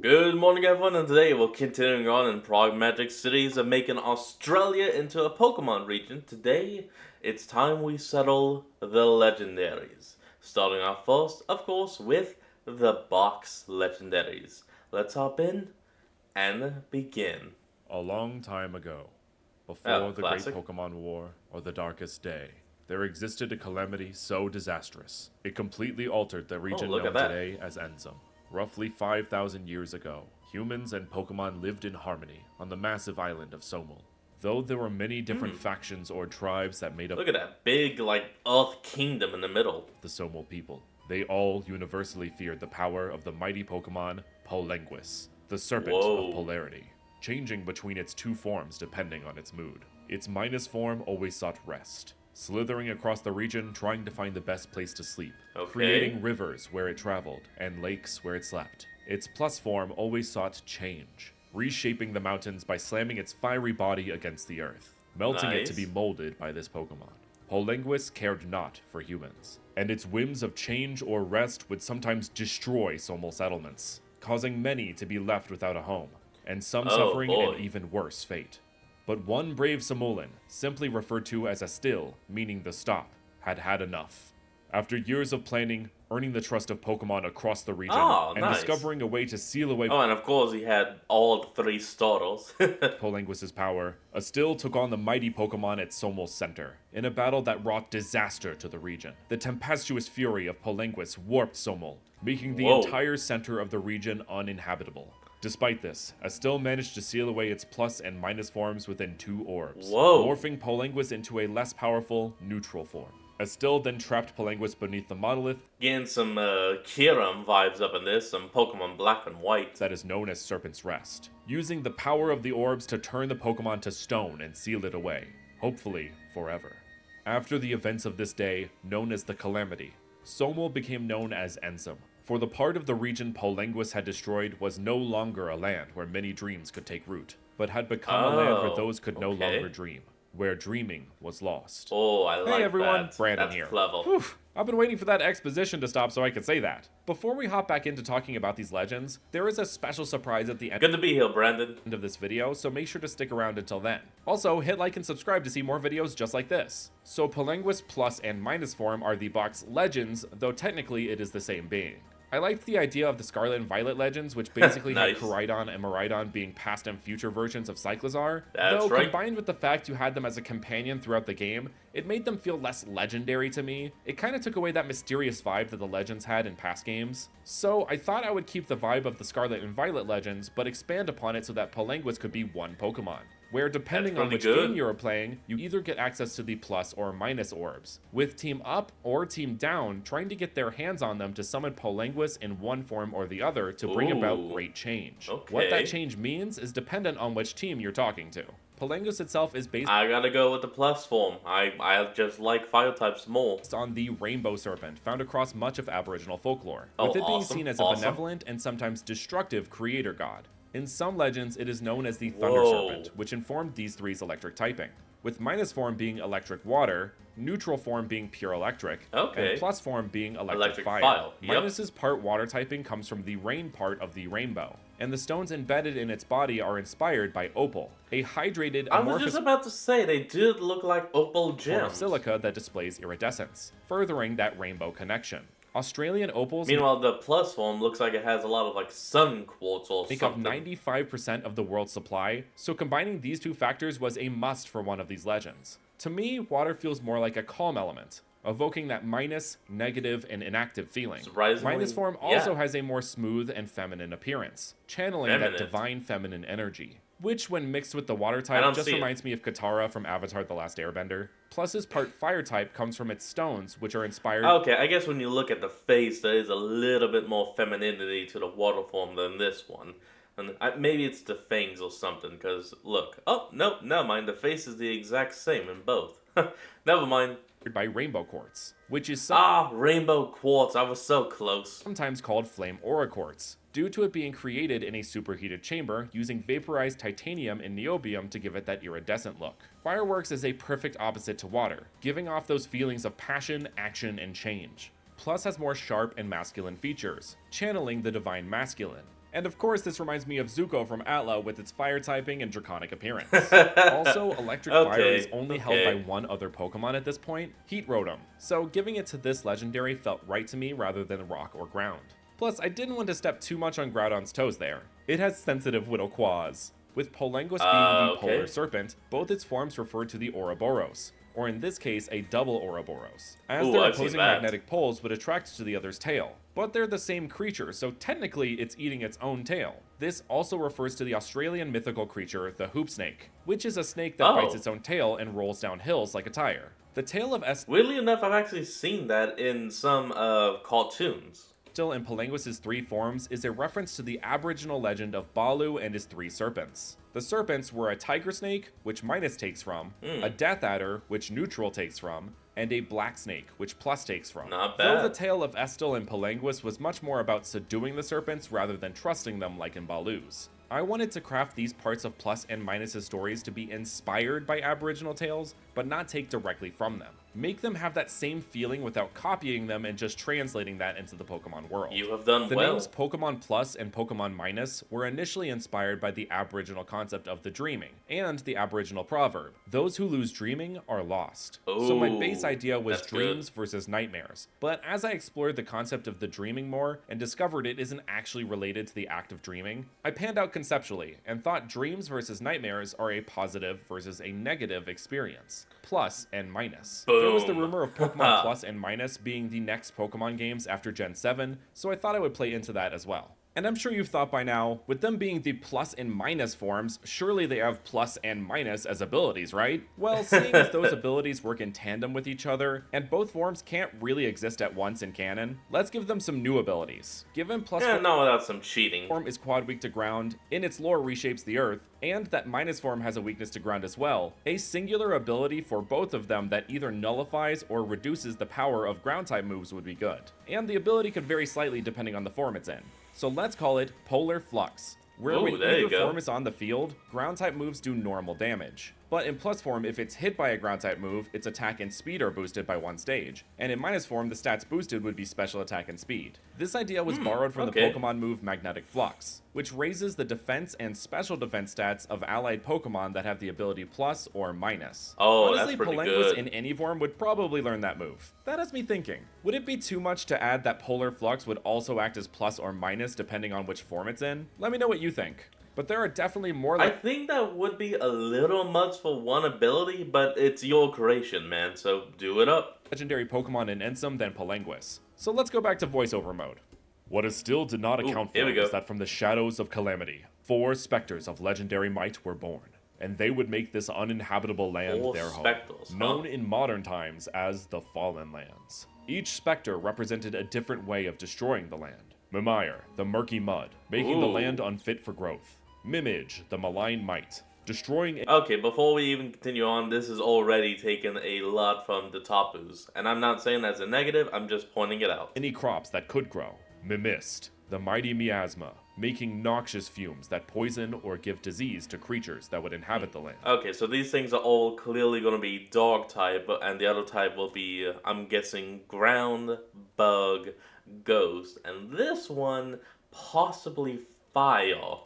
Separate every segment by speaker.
Speaker 1: Good morning, everyone, and today we're continuing on in Pragmatic Cities and making Australia into a Pokemon region. Today, it's time we settle the legendaries. Starting off first, of course, with the box legendaries. Let's hop in and begin.
Speaker 2: A long time ago,
Speaker 1: Oh,
Speaker 2: before the Great
Speaker 1: classic.
Speaker 2: Pokemon War or the Darkest Day, there existed a calamity so disastrous it completely altered the
Speaker 1: Oh,
Speaker 2: region
Speaker 1: look at
Speaker 2: known
Speaker 1: that.
Speaker 2: today as Enzum. Roughly 5,000 years ago, humans and Pokemon lived in harmony on the massive island of Somul. Though there were many different
Speaker 1: Hmm.
Speaker 2: factions or tribes that made up
Speaker 1: Look at that big, Earth Kingdom in the middle.
Speaker 2: the Somul people, they all universally feared the power of the mighty Pokemon Polenguis, the Serpent of
Speaker 1: Whoa.
Speaker 2: Polarity, changing between its two forms depending on its mood. Its minus form always sought rest, slithering across the region trying to find the best place to sleep,
Speaker 1: Okay.
Speaker 2: creating rivers where it traveled and lakes where it slept. Its plus form always sought change, reshaping the mountains by slamming its fiery body against the earth, melting it to be
Speaker 1: Nice.
Speaker 2: molded by this Pokemon. Polenguis cared not for humans, and its whims of change or rest would sometimes destroy Somul settlements, causing many to be left without a home, and some
Speaker 1: Oh,
Speaker 2: suffering an
Speaker 1: boy.
Speaker 2: even worse fate. But one brave Samolan, simply referred to as a still, meaning the stop, had had enough. After years of planning, earning the trust of Pokemon across the region,
Speaker 1: Oh,
Speaker 2: and
Speaker 1: nice.
Speaker 2: discovering a way to seal away
Speaker 1: Oh, and of course he had all three starters.
Speaker 2: Polanguis' power, Astil took on the mighty Pokemon at Somul's center, in a battle that wrought disaster to the region. The tempestuous fury of Polanguis warped Somul, making the
Speaker 1: Whoa.
Speaker 2: entire center of the region uninhabitable. Despite this, Astil managed to seal away its plus and minus forms within 2 orbs,
Speaker 1: Whoa.
Speaker 2: morphing Polanguis into a less powerful, neutral form. Astil then trapped Polanguis beneath the monolith
Speaker 1: Getting some Kiram vibes up in this, some Pokemon Black and White.
Speaker 2: that is known as Serpent's Rest, using the power of the orbs to turn the Pokemon to stone and seal it away, hopefully forever. After the events of this day, known as the Calamity, Somul became known as Enzum, for the part of the region Polenguis had destroyed was no longer a land where many dreams could take root, but had become a land where those could no
Speaker 1: okay.
Speaker 2: longer dream, where dreaming was lost.
Speaker 1: Oh, I like
Speaker 2: Hey everyone,
Speaker 1: that.
Speaker 2: Brandon
Speaker 1: That's
Speaker 2: here.
Speaker 1: clever.
Speaker 2: Whew, I've been waiting for that exposition to stop so I could say that. Before we hop back into talking about these legends, there is a special surprise at the end
Speaker 1: Good to be here, Brandon.
Speaker 2: of this video, so make sure to stick around until then. Also, hit like and subscribe to see more videos just like this. So Polenguis plus and minus form are the box legends, though technically it is the same being. I liked the idea of the Scarlet and Violet legends, which basically
Speaker 1: Nice.
Speaker 2: had Koraidon and Miraidon being past and future versions of Cyclizar.
Speaker 1: That's
Speaker 2: Though
Speaker 1: right.
Speaker 2: combined with the fact you had them as a companion throughout the game, it made them feel less legendary to me. It kind of took away that mysterious vibe that the legends had in past games. So I thought I would keep the vibe of the Scarlet and Violet legends, but expand upon it so that Polenguis could be one Pokemon, where depending on
Speaker 1: pretty
Speaker 2: which
Speaker 1: good.
Speaker 2: game you are playing, you either get access to the plus or minus orbs, with Team Up or Team Down trying to get their hands on them to summon Polenguis in one form or the other to bring about
Speaker 1: Ooh.
Speaker 2: great change.
Speaker 1: Okay.
Speaker 2: What that change means is dependent on which team you're talking to. Polenguis itself is based
Speaker 1: I gotta go with the plus form. I just like fire types more.
Speaker 2: on the rainbow serpent found across much of Aboriginal folklore,
Speaker 1: Oh,
Speaker 2: with it being
Speaker 1: awesome,
Speaker 2: seen as a
Speaker 1: awesome.
Speaker 2: benevolent and sometimes destructive creator god. In some legends, it is known as the Thunder
Speaker 1: Whoa.
Speaker 2: Serpent, which informed these three's electric typing, with minus form being electric water, neutral form being pure electric,
Speaker 1: Okay.
Speaker 2: and plus form being electric,
Speaker 1: Electric
Speaker 2: fire.
Speaker 1: fire, yep.
Speaker 2: Minus's part water typing comes from the rain part of the rainbow, and the stones embedded in its body are inspired by opal, a hydrated
Speaker 1: I was
Speaker 2: amorphous
Speaker 1: just about to say they did look like opal
Speaker 2: form of
Speaker 1: gems.
Speaker 2: silica that displays iridescence, furthering that rainbow connection. Australian opals
Speaker 1: Meanwhile, the plus form looks like it has a lot of sun quartz or
Speaker 2: make up
Speaker 1: something.
Speaker 2: 95% of the world's supply, so combining these two factors was a must for one of these legends. To me, water feels more like a calm element, evoking that minus, negative, and inactive feeling.
Speaker 1: Surprisingly,
Speaker 2: Minus form
Speaker 1: yeah.
Speaker 2: also has a more smooth and feminine appearance, channeling that
Speaker 1: Feminine.
Speaker 2: divine feminine energy, which when mixed with the water type
Speaker 1: don't
Speaker 2: just
Speaker 1: see it.
Speaker 2: reminds me of Katara from Avatar The Last Airbender. Plus his part fire type comes from its stones, which are inspired
Speaker 1: Okay, I guess when you look at the face, there is a little bit more femininity to the water form than this one. And maybe it's the fangs or something, because look. Oh, no, never mind. The face is the exact same in both. Never mind.
Speaker 2: by rainbow quartz, which is
Speaker 1: Rainbow quartz. I was so close.
Speaker 2: sometimes called flame aura quartz, due to it being created in a superheated chamber using vaporized titanium and niobium to give it that iridescent look. Fireworks is a perfect opposite to water, giving off those feelings of passion, action, and change. Plus has more sharp and masculine features, channeling the divine masculine. And of course, this reminds me of Zuko from Atla with its fire typing and draconic appearance. Also, electric fire is only held by one other Pokemon at this point, Heat Rotom, so giving it to this legendary felt right to me rather than rock or ground. Plus, I didn't want to step too much on Groudon's toes there. It has sensitive little claws. With Polanguis being the Polar Serpent, both its forms refer to the Ouroboros, or in this case, a double Ouroboros, as their opposing magnetic poles would attract to the other's tail. But they're the same creature, so technically it's eating its own tail. This also refers to the Australian mythical creature, the Hoop Snake, which is a snake that bites its own tail and rolls down hills like a tire. The tail of
Speaker 1: Weirdly enough, I've actually seen that in some cartoons.
Speaker 2: Still in Polanguis' three forms is a reference to the Aboriginal legend of Balu and his three serpents. The serpents were a tiger snake, which Minus takes from, a Death Adder, which Neutral takes from, and a black snake, which Plus takes from.
Speaker 1: Not bad.
Speaker 2: Though the tale of Estel and Polanguis was much more about subduing the serpents rather than trusting them like in Balu's. I wanted to craft these parts of Plus and Minus' stories to be inspired by Aboriginal tales, but not take directly from them. Make them have that same feeling without copying them and just translating that into the Pokemon world.
Speaker 1: You have done
Speaker 2: the
Speaker 1: well.
Speaker 2: The names Pokemon Plus and Pokemon Minus were initially inspired by the Aboriginal concept of the dreaming, and the Aboriginal proverb, those who lose dreaming are lost. So my base idea was dreams versus nightmares, but as I explored the concept of the dreaming more and discovered it isn't actually related to the act of dreaming, I panned out conceptually and thought dreams versus nightmares are a positive versus a negative experience. Plus and Minus.
Speaker 1: Boom.
Speaker 2: There was the rumor of Pokemon Plus and Minus being the next Pokemon games after Gen 7, so I thought I would play into that as well. And I'm sure you've thought by now, with them being the Plus and Minus forms, surely they have Plus and Minus as abilities, right? Well, seeing as those abilities work in tandem with each other, and both forms can't really exist at once in canon, let's give them some new abilities. Given Plus
Speaker 1: not without some cheating.
Speaker 2: Form is quad weak to ground, in its lore reshapes the earth, and that Minus form has a weakness to ground as well, a singular ability for both of them that either nullifies or reduces the power of ground type moves would be good. And the ability could vary slightly depending on the form it's in. So let's call it Polar Flux, where when either form is on the field, ground type moves do normal damage. But in Plus form, if it's hit by a ground type move, its attack and speed are boosted by one stage. And in Minus form, the stats boosted would be special attack and speed. This idea was borrowed from the Pokemon move Magnetic Flux, which raises the defense and special defense stats of allied Pokemon that have the ability Plus or Minus. Honestly,
Speaker 1: that's pretty
Speaker 2: Polanguis
Speaker 1: good.
Speaker 2: in any form would probably learn that move. That has me thinking, would it be too much to add that Polar Flux would also act as Plus or Minus depending on which form it's in? Let me know what you think. But there are definitely more
Speaker 1: I think that would be a little much for one ability, but it's your creation, man, so do it up.
Speaker 2: Legendary Pokemon in Ensum than Polanguis. So let's go back to voiceover mode. What it still did not account for is that from the shadows of calamity, 4 specters of legendary might were born, and they would make this uninhabitable land their home, known in modern times as the Fallen Lands. Each specter represented a different way of destroying the land. Mimir, the murky mud, making the land unfit for growth. Mimage, the malign might, destroying...
Speaker 1: Okay, before we even continue on, this is already taken a lot from the Tapus. And I'm not saying that's a negative, I'm just pointing it out.
Speaker 2: Any crops that could grow. Mimist, the mighty miasma, making noxious fumes that poison or give disease to creatures that would inhabit the land.
Speaker 1: Okay, so these things are all clearly going to be dog type, and the other type will be, I'm guessing, ground, bug, ghost, and this one, possibly fire.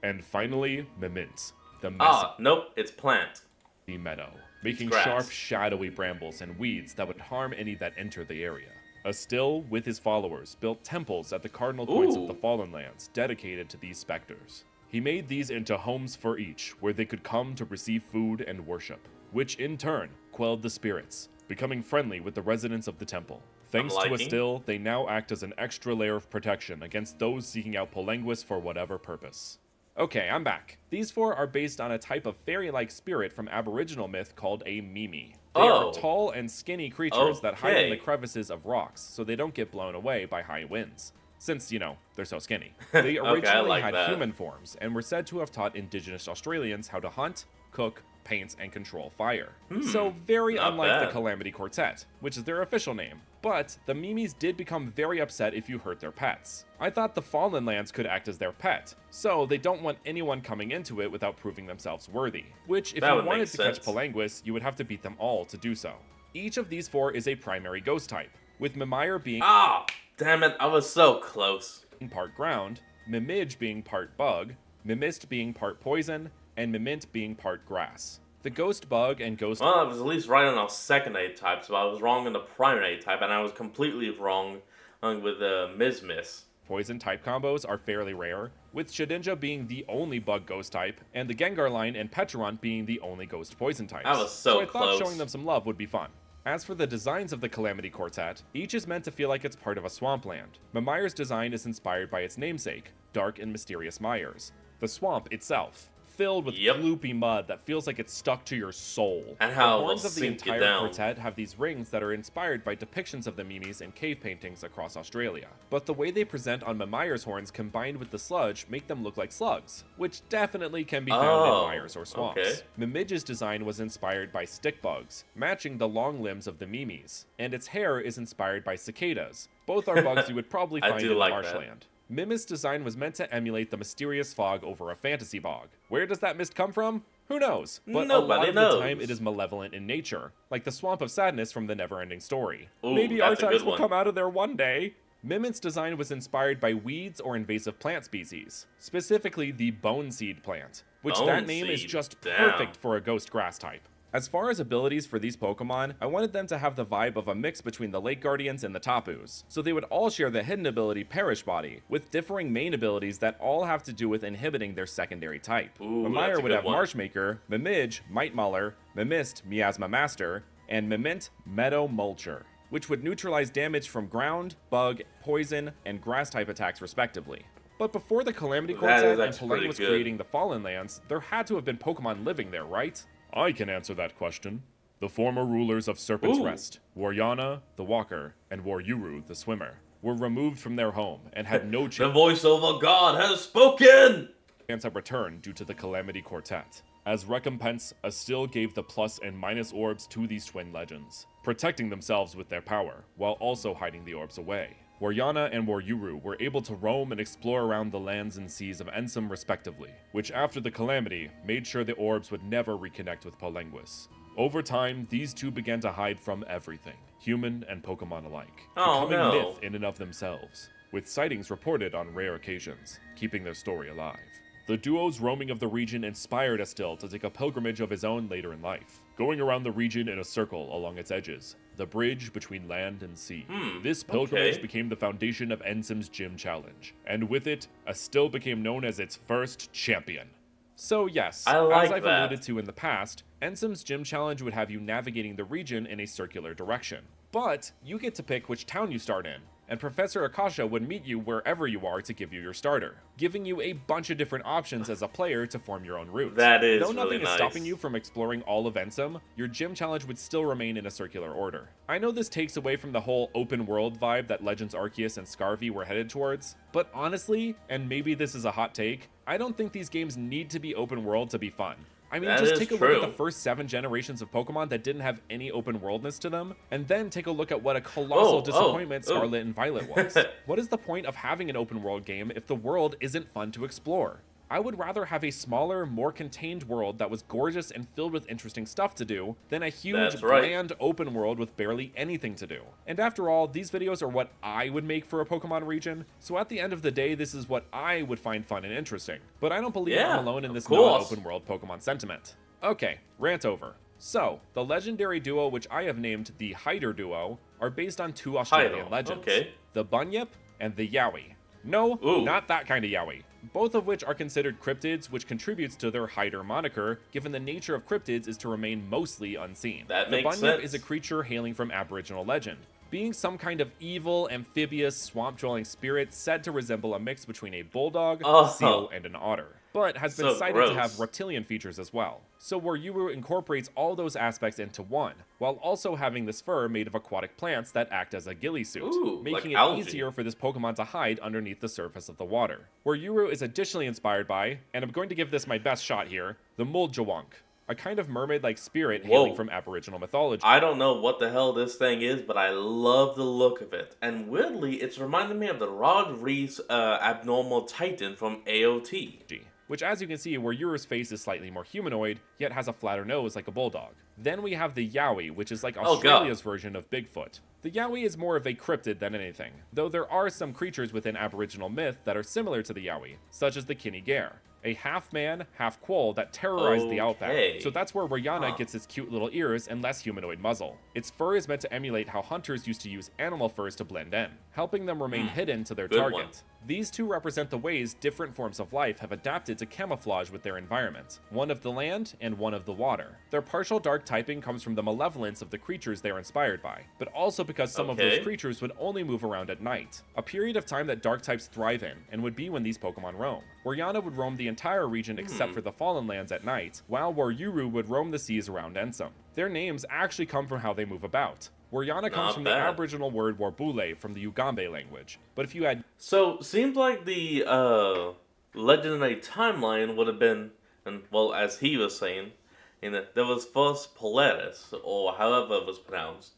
Speaker 2: And finally, Mimint, the messy
Speaker 1: nope, it's plant.
Speaker 2: Meadow, making sharp, shadowy brambles and weeds that would harm any that enter the area. Astil, with his followers, built temples at the cardinal points of the Fallen Lands dedicated to these specters. He made these into homes for each, where they could come to receive food and worship, which in turn quelled the spirits, becoming friendly with the residents of the temple. Thanks to Astil, they now act as an extra layer of protection against those seeking out Polanguis for whatever purpose. Okay, I'm back. These 4 are based on a type of fairy-like spirit from Aboriginal myth called a Mimi. They are tall and skinny creatures that hide in the crevices of rocks so they don't get blown away by high winds. Since, you know, they're so skinny. They originally had human forms and were said to have taught indigenous Australians how to hunt, cook, paint, and control fire. So very unlike the Calamity Quartet, which is their official name. But the Mimis did become very upset if you hurt their pets. I thought the Fallen Lands could act as their pet, so they don't want anyone coming into it without proving themselves worthy. Which, if you wanted to catch Polanguis, you would have to beat them all to do so. Each of these 4 is a primary ghost type, with Mimir being
Speaker 1: damn it, I was so close.
Speaker 2: Part ground, Mimige being part bug, Mimist being part poison, and Mimint being part grass. The ghost bug and ghost
Speaker 1: Well, I was at least right on our second A-type, so I was wrong on the primary A-type, and I was completely wrong with the Mizmiss.
Speaker 2: poison type combos are fairly rare, with Shedinja being the only bug ghost type, and the Gengar line and Pecharunt being the only ghost poison types.
Speaker 1: That was so
Speaker 2: I
Speaker 1: close.
Speaker 2: thought showing them some love would be fun. As for the designs of the Calamity Quartet, each is meant to feel like it's part of a swampland. Mimire's design is inspired by its namesake, Dark and Mysterious Mires. The swamp itself, filled with gloopy mud that feels like it's stuck to your soul.
Speaker 1: And how
Speaker 2: the
Speaker 1: it will
Speaker 2: horns of the
Speaker 1: sink you
Speaker 2: entire
Speaker 1: down.
Speaker 2: quartet have these rings that are inspired by depictions of the Mimis in cave paintings across Australia. But the way they present on Mimire's horns combined with the sludge make them look like slugs, which definitely can be found in mires or swamps.
Speaker 1: Okay.
Speaker 2: Mimige's design was inspired by stick bugs, matching the long limbs of the Mimis, and its hair is inspired by cicadas. Both are bugs you would probably
Speaker 1: I
Speaker 2: find
Speaker 1: do
Speaker 2: in
Speaker 1: like
Speaker 2: marshland. Mimist's design was meant to emulate the mysterious fog over a fantasy bog. Where does that mist come from? Who knows? But a lot
Speaker 1: Nobody
Speaker 2: of
Speaker 1: knows.
Speaker 2: the time it is malevolent in nature, like the Swamp of Sadness from the Neverending Story.
Speaker 1: Ooh,
Speaker 2: Maybe
Speaker 1: that's a
Speaker 2: Artax
Speaker 1: good
Speaker 2: will
Speaker 1: one.
Speaker 2: come out of there one day. Mimint's design was inspired by weeds or invasive plant species, specifically the bone seed plant, which that name is
Speaker 1: Boneseed,
Speaker 2: just
Speaker 1: damn.
Speaker 2: perfect for a ghost grass type. As far as abilities for these Pokemon, I wanted them to have the vibe of a mix between the Lake Guardians and the Tapus, so they would all share the hidden ability Perish Body, with differing main abilities that all have to do with inhibiting their secondary type.
Speaker 1: Ooh, that's
Speaker 2: Mimire
Speaker 1: a
Speaker 2: would
Speaker 1: good
Speaker 2: have
Speaker 1: one.
Speaker 2: Marshmaker, Mimige, Might Mauler, Mimist, Miasma Master, and Mimint, Meadow Mulcher, which would neutralize damage from ground, bug, poison, and grass type attacks respectively. But before the Calamity
Speaker 1: That
Speaker 2: Quartet
Speaker 1: is
Speaker 2: and
Speaker 1: actually
Speaker 2: Palenque
Speaker 1: pretty
Speaker 2: was
Speaker 1: good.
Speaker 2: creating the Fallen Lands, there had to have been Pokemon living there, right? I can answer that question. The former rulers of Serpent's
Speaker 1: Ooh.
Speaker 2: Rest, Waryana, the Walker, and Waryuru, the Swimmer, were removed from their home and had no
Speaker 1: The
Speaker 2: chance
Speaker 1: voice of a god has spoken!
Speaker 2: of return due to the Calamity Quartet. As recompense, Astil gave the plus and minus orbs to these twin legends, protecting themselves with their power, while also hiding the orbs away. Waryana and Waryuru were able to roam and explore around the lands and seas of Ensum respectively, which after the Calamity made sure the orbs would never reconnect with Palenguis. Over time, these two began to hide from everything, human and Pokemon alike,
Speaker 1: Oh,
Speaker 2: becoming
Speaker 1: no.
Speaker 2: myth in and of themselves, with sightings reported on rare occasions, keeping their story alive. The duo's roaming of the region inspired Astil to take a pilgrimage of his own later in life, going around the region in a circle along its edges, the bridge between land and sea. This pilgrimage
Speaker 1: okay.
Speaker 2: became the foundation of Ensum's Gym Challenge, and with it, Astil became known as its first champion. So yes,
Speaker 1: I like
Speaker 2: as I've
Speaker 1: that.
Speaker 2: alluded to in the past, Ensum's Gym Challenge would have you navigating the region in a circular direction. But you get to pick which town you start in, and Professor Akasha would meet you wherever you are to give you your starter, giving you a bunch of different options as a player to form your own route.
Speaker 1: That is
Speaker 2: Though nothing
Speaker 1: really
Speaker 2: is
Speaker 1: nice.
Speaker 2: stopping you from exploring all of Ensum, your gym challenge would still remain in a circular order. I know this takes away from the whole open world vibe that Legends Arceus and Scarvy were headed towards, but honestly, and maybe this is a hot take, I don't think these games need to be open world to be fun. I mean,
Speaker 1: That
Speaker 2: just
Speaker 1: is
Speaker 2: take a look at the
Speaker 1: true.
Speaker 2: first 7 generations of Pokemon that didn't have any open worldness to them, and then take a look at what a colossal disappointment Scarlet and Violet was. What is the point of having an open world game if the world isn't fun to explore? I would rather have a smaller, more contained world that was gorgeous and filled with interesting stuff to do than a huge,
Speaker 1: That's right.
Speaker 2: bland open world with barely anything to do. And after all, these videos are what I would make for a Pokemon region, so at the end of the day, this is what I would find fun and interesting. But I don't believe
Speaker 1: Yeah,
Speaker 2: I'm alone in
Speaker 1: of
Speaker 2: this
Speaker 1: course.
Speaker 2: non-open world Pokemon sentiment. Okay, rant over. So, the legendary duo which I have named the Hider duo are based on 2 Australian
Speaker 1: Hider,
Speaker 2: legends.
Speaker 1: okay.
Speaker 2: The Bunyip and the Yowie. No,
Speaker 1: Ooh.
Speaker 2: not that kind of Yowie. Both of which are considered cryptids, which contributes to their Hider moniker, given the nature of cryptids is to remain mostly unseen.
Speaker 1: That
Speaker 2: the
Speaker 1: makes
Speaker 2: Bunyip
Speaker 1: sense.
Speaker 2: is a creature hailing from Aboriginal legend, being some kind of evil, amphibious, swamp-dwelling spirit said to resemble a mix between a bulldog,
Speaker 1: Oh.
Speaker 2: seal, and an otter, but has been
Speaker 1: So
Speaker 2: cited
Speaker 1: gross.
Speaker 2: to have reptilian features as well. So Waryuru incorporates all those aspects into one, while also having this fur made of aquatic plants that act as a ghillie suit,
Speaker 1: Ooh,
Speaker 2: making
Speaker 1: like
Speaker 2: it
Speaker 1: algae.
Speaker 2: easier for this Pokemon to hide underneath the surface of the water. Waryuru is additionally inspired by, and I'm going to give this my best shot here, the Muljawonk, a kind of mermaid-like spirit hailing
Speaker 1: Whoa.
Speaker 2: from Aboriginal mythology.
Speaker 1: I don't know what the hell this thing is, but I love the look of it. And weirdly, it's reminding me of the Rod Reese abnormal titan from AOT.
Speaker 2: Which, as you can see, Waryuru's face is slightly more humanoid, yet has a flatter nose like a bulldog. Then we have the Yowie, which is like
Speaker 1: Oh, God.
Speaker 2: Australia's version of Bigfoot. The Yowie is more of a cryptid than anything, though there are some creatures within Aboriginal myth that are similar to the Yowie, such as the Kinnigair, a half-man, half-quoll that terrorized the outback.
Speaker 1: Okay.
Speaker 2: So that's where Wariana
Speaker 1: Huh.
Speaker 2: gets its cute little ears and less humanoid muzzle. Its fur is meant to emulate how hunters used to use animal furs to blend in, helping them remain hidden to their
Speaker 1: Good
Speaker 2: target.
Speaker 1: one.
Speaker 2: These two represent the ways different forms of life have adapted to camouflage with their environment, one of the land and one of the water. Their partial dark typing comes from the malevolence of the creatures they are inspired by, but also because some of those
Speaker 1: Okay.
Speaker 2: creatures would only move around at night, a period of time that dark types thrive in, and would be when these Pokemon roam. Wariana would roam the entire region except for the Fallen Lands at night, while Waryuru would roam the seas around Ensum. Their names actually come from how they move about. Wariana comes
Speaker 1: Not
Speaker 2: from
Speaker 1: bad.
Speaker 2: the Aboriginal word Warbule from the Ugambe language, but if you had
Speaker 1: So, seems like the legendary timeline would have been, and well, as he was saying, there was first Polaris, or however it was pronounced,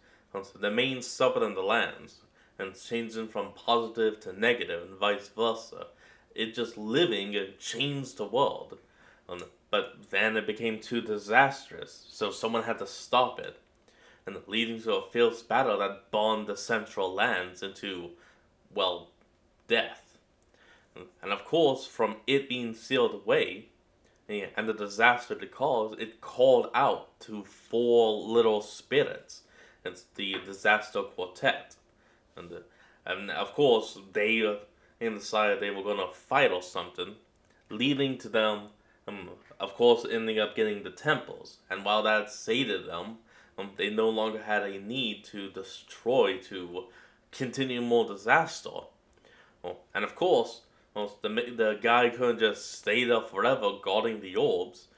Speaker 1: the main serpent in the lands, and changing from positive to negative and vice versa. It just living changed the world. But then it became too disastrous, so someone had to stop it, and leading to a fierce battle that burned the central lands into, well, death. And of course, from it being sealed away, and the disaster it caused, it called out to four little spirits. It's the Disaster Quartet. And of course, they decided they were going to fight or something, leading to them, of course, ending up getting the temples. And while that sated them, they no longer had a need to destroy to continue more disaster. And of course, the guy couldn't just stay there forever guarding the orbs,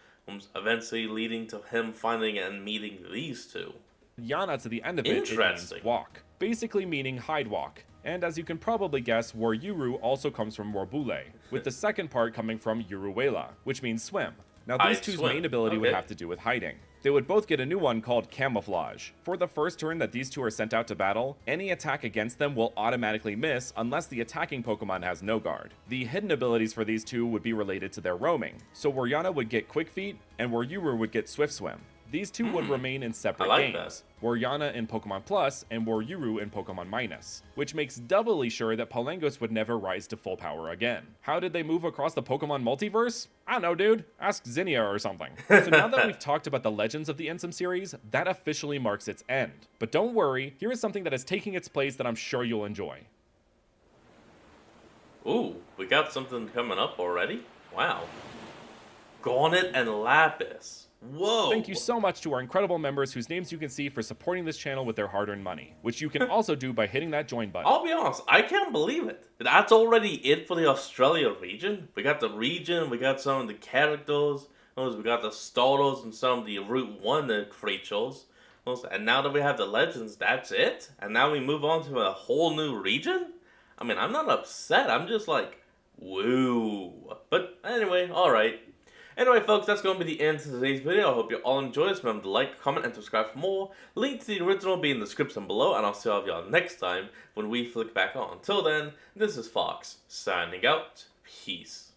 Speaker 1: eventually leading to him finding and meeting these two.
Speaker 2: Yana to the end of it means
Speaker 1: Interesting.
Speaker 2: walk, basically meaning hide walk. And as you can probably guess, Waryuru also comes from Warbule, with the second part coming from Uruwela, which means swim. Now these
Speaker 1: Hide,
Speaker 2: two's
Speaker 1: swim.
Speaker 2: main ability would
Speaker 1: Okay.
Speaker 2: have to do with hiding. They would both get a new one called Camouflage. For the first turn that these two are sent out to battle, any attack against them will automatically miss unless the attacking Pokemon has no guard. The hidden abilities for these two would be related to their roaming, so Wariana would get Quick Feet, and Waryuru would get Swift Swim. These two would remain in separate
Speaker 1: like
Speaker 2: games, Wariana in Pokemon Plus and Waryuru in Pokemon Minus, which makes doubly sure that Palangos would never rise to full power again. How did they move across the Pokemon multiverse? I don't know, dude. Ask Zinnia or something. So now that we've talked about the legends of the Ensum series, that officially marks its end. But don't worry, here is something that is taking its place that I'm sure you'll enjoy.
Speaker 1: Ooh, we got something coming up already? Wow. Garnet and Lapis. Whoa!
Speaker 2: Thank you so much to our incredible members whose names you can see for supporting this channel with their hard-earned money, which you can also do by hitting that join button.
Speaker 1: I'll be honest, I can't believe it. That's already it for the Australia region. We got the region, we got some of the characters, we got the starters and some of the Route 1 creatures. And now that we have the legends, that's it? And now we move on to a whole new region? I mean, I'm not upset, I'm just like, woo. But anyway, alright. Anyway, folks, that's going to be the end of today's video. I hope you all enjoyed this. Remember to like, comment, and subscribe for more. Link to the original will be in the description below, and I'll see all of y'all next time when we flick back on. Until then, this is Fox, signing out. Peace.